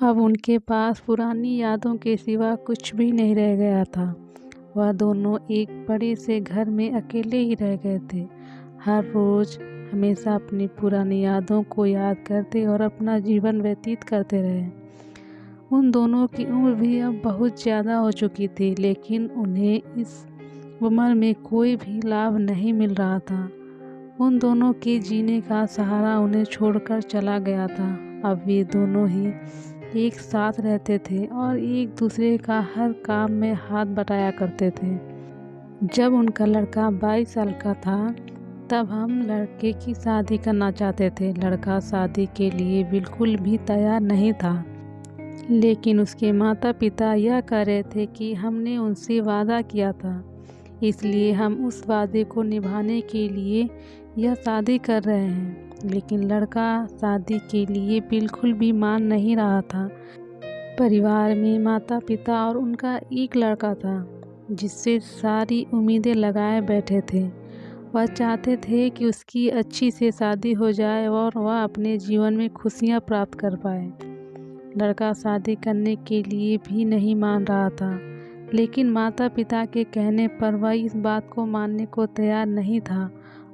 अब उनके पास पुरानी यादों के सिवा कुछ भी नहीं रह गया था। वह दोनों एक बड़े से घर में अकेले ही रह गए थे। हर रोज़ हमेशा अपनी पुरानी यादों को याद करते और अपना जीवन व्यतीत करते रहे। उन दोनों की उम्र भी अब बहुत ज़्यादा हो चुकी थी, लेकिन उन्हें इस उम्र में कोई भी लाभ नहीं मिल रहा था। उन दोनों के जीने का सहारा उन्हें छोड़कर चला गया था। अब वे दोनों ही एक साथ रहते थे और एक दूसरे का हर काम में हाथ बटाया करते थे। जब उनका लड़का 22 साल का था, तब हम लड़के की शादी करना चाहते थे। लड़का शादी के लिए बिल्कुल भी तैयार नहीं था, लेकिन उसके माता पिता यह कह रहे थे कि हमने उनसे वादा किया था, इसलिए हम उस वादे को निभाने के लिए यह शादी कर रहे हैं। लेकिन लड़का शादी के लिए बिल्कुल भी मान नहीं रहा था। परिवार में माता पिता और उनका एक लड़का था जिससे सारी उम्मीदें लगाए बैठे थे। वह चाहते थे कि उसकी अच्छी से शादी हो जाए और वह अपने जीवन में खुशियां प्राप्त कर पाए। लड़का शादी करने के लिए भी नहीं मान रहा था, लेकिन माता पिता के कहने पर वह इस बात को मानने को तैयार नहीं था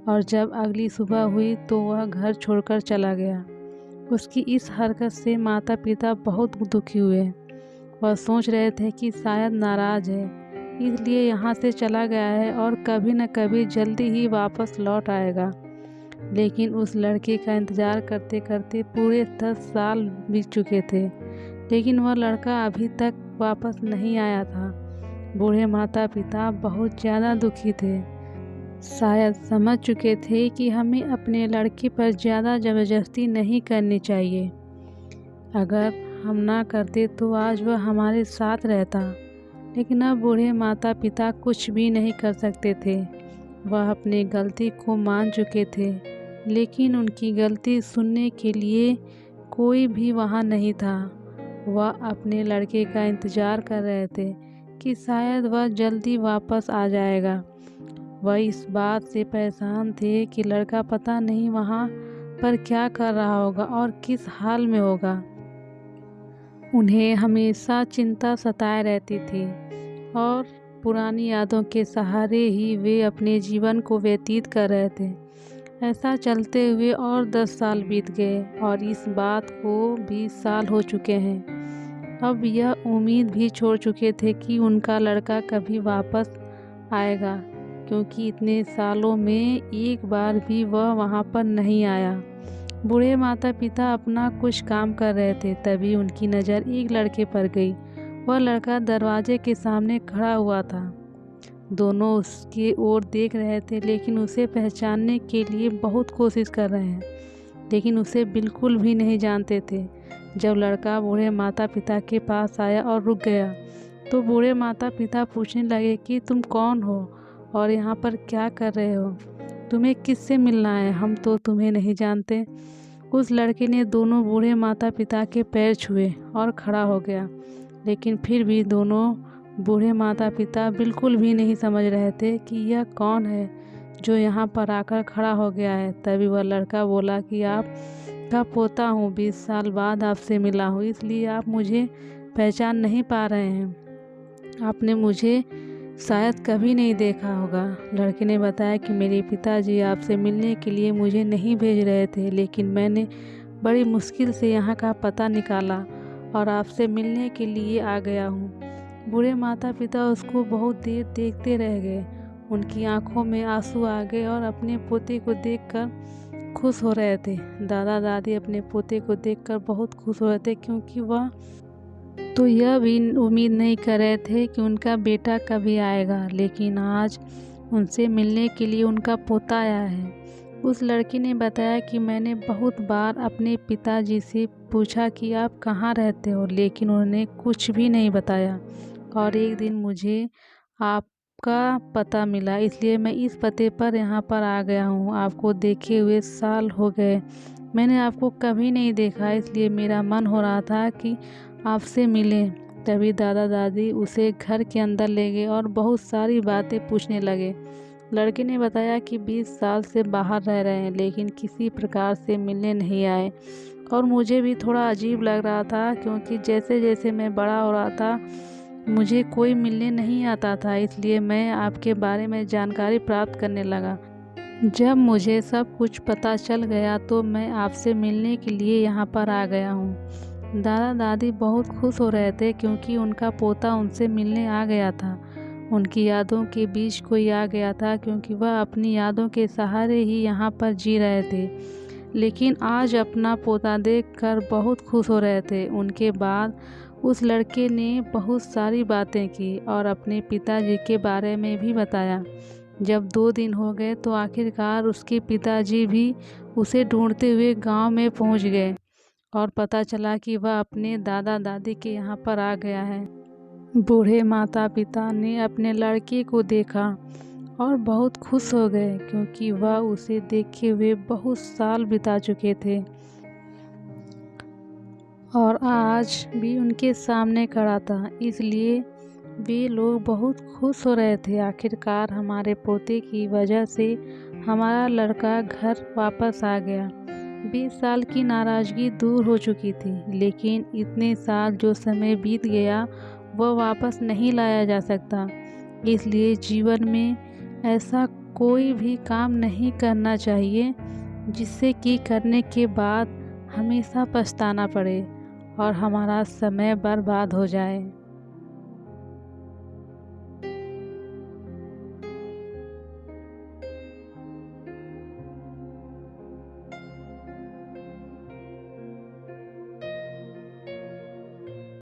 और जब अगली सुबह हुई तो वह घर छोड़कर चला गया। उसकी इस हरकत से माता पिता बहुत दुखी हुए। वह सोच रहे थे कि शायद नाराज़ है, इसलिए यहाँ से चला गया है और कभी न कभी जल्दी ही वापस लौट आएगा। लेकिन उस लड़के का इंतज़ार करते करते पूरे 10 साल बीत चुके थे, लेकिन वह लड़का अभी तक वापस नहीं आया था। बूढ़े माता पिता बहुत ज़्यादा दुखी थे। शायद समझ चुके थे कि हमें अपने लड़के पर ज़्यादा ज़बरदस्ती नहीं करनी चाहिए। अगर हम ना करते तो आज वह हमारे साथ रहता। लेकिन अब बूढ़े माता पिता कुछ भी नहीं कर सकते थे। वह अपनी गलती को मान चुके थे, लेकिन उनकी गलती सुनने के लिए कोई भी वहाँ नहीं था। वह अपने लड़के का इंतज़ार कर रहे थे कि शायद वह जल्दी वापस आ जाएगा। वह इस बात से परेशान थे कि लड़का पता नहीं वहाँ पर क्या कर रहा होगा और किस हाल में होगा। उन्हें हमेशा चिंता सताए रहती थी और पुरानी यादों के सहारे ही वे अपने जीवन को व्यतीत कर रहे थे। ऐसा चलते हुए और 10 साल बीत गए और इस बात को 20 साल हो चुके हैं। अब यह उम्मीद भी छोड़ चुके थे कि उनका लड़का कभी वापस आएगा, क्योंकि इतने सालों में एक बार भी वह वहाँ पर नहीं आया। बूढ़े माता पिता अपना कुछ काम कर रहे थे, तभी उनकी नज़र एक लड़के पर गई। वह लड़का दरवाजे के सामने खड़ा हुआ था। दोनों उसकी ओर देख रहे थे, लेकिन उसे पहचानने के लिए बहुत कोशिश कर रहे हैं, लेकिन उसे बिल्कुल भी नहीं जानते थे। जब लड़का बूढ़े माता पिता के पास आया और रुक गया, तो बूढ़े माता पिता पूछने लगे कि तुम कौन हो और यहाँ पर क्या कर रहे हो? तुम्हें किससे मिलना है? हम तो तुम्हें नहीं जानते। उस लड़के ने दोनों बूढ़े माता पिता के पैर छुए और खड़ा हो गया, लेकिन फिर भी दोनों बूढ़े माता पिता बिल्कुल भी नहीं समझ रहे थे कि यह कौन है जो यहाँ पर आकर खड़ा हो गया है। तभी वह लड़का बोला कि आपका पोता हूँ, 20 साल बाद आपसे मिला हूँ, इसलिए आप मुझे पहचान नहीं पा रहे हैं। आपने मुझे शायद कभी नहीं देखा होगा। लड़के ने बताया कि मेरे पिताजी आपसे मिलने के लिए मुझे नहीं भेज रहे थे, लेकिन मैंने बड़ी मुश्किल से यहाँ का पता निकाला और आपसे मिलने के लिए आ गया हूँ। बूढ़े माता पिता उसको बहुत देर देखते रह गए। उनकी आंखों में आंसू आ गए और अपने पोते को देखकर खुश हो रहे थे। दादा दादी अपने पोते को देखकर बहुत खुश हो रहे थे, क्योंकि वह तो यह भी उम्मीद नहीं कर रहे थे कि उनका बेटा कभी आएगा, लेकिन आज उनसे मिलने के लिए उनका पोता आया है। उस लड़की ने बताया कि मैंने बहुत बार अपने पिताजी से पूछा कि आप कहाँ रहते हो, लेकिन उन्होंने कुछ भी नहीं बताया और एक दिन मुझे आपका पता मिला, इसलिए मैं इस पते पर यहाँ पर आ गया हूँ। आपको देखे हुए साल हो गए, मैंने आपको कभी नहीं देखा, इसलिए मेरा मन हो रहा था कि आपसे मिलें। तभी दादा दादी उसे घर के अंदर ले गए और बहुत सारी बातें पूछने लगे। लड़के ने बताया कि 20 साल से बाहर रह रहे हैं, लेकिन किसी प्रकार से मिलने नहीं आए और मुझे भी थोड़ा अजीब लग रहा था, क्योंकि जैसे जैसे मैं बड़ा हो रहा था मुझे कोई मिलने नहीं आता था, इसलिए मैं आपके बारे में जानकारी प्राप्त करने लगा। जब मुझे सब कुछ पता चल गया तो मैं आपसे मिलने के लिए यहाँ पर आ गया हूँ। दादा दादी बहुत खुश हो रहे थे, क्योंकि उनका पोता उनसे मिलने आ गया था। उनकी यादों के बीच कोई आ गया था, क्योंकि वह अपनी यादों के सहारे ही यहाँ पर जी रहे थे। लेकिन आज अपना पोता देखकर बहुत खुश हो रहे थे। उनके बाद उस लड़के ने बहुत सारी बातें की और अपने पिताजी के बारे में भी बताया। जब 2 दिन हो गए तो आखिरकार उसके पिताजी भी उसे ढूंढते हुए गांव में पहुंच गए और पता चला कि वह अपने दादा दादी के यहाँ पर आ गया है। बूढ़े माता पिता ने अपने लड़के को देखा और बहुत खुश हो गए, क्योंकि वह उसे देखे हुए बहुत साल बिता चुके थे और आज भी उनके सामने खड़ा था। इसलिए वे लोग बहुत खुश हो रहे थे। आखिरकार हमारे पोते की वजह से हमारा लड़का घर वापस आ गया। 20 साल की नाराज़गी दूर हो चुकी थी, लेकिन इतने साल जो समय बीत गया वह वापस नहीं लाया जा सकता। इसलिए जीवन में ऐसा कोई भी काम नहीं करना चाहिए जिससे कि करने के बाद हमेशा पछताना पड़े और हमारा समय बर्बाद हो जाए।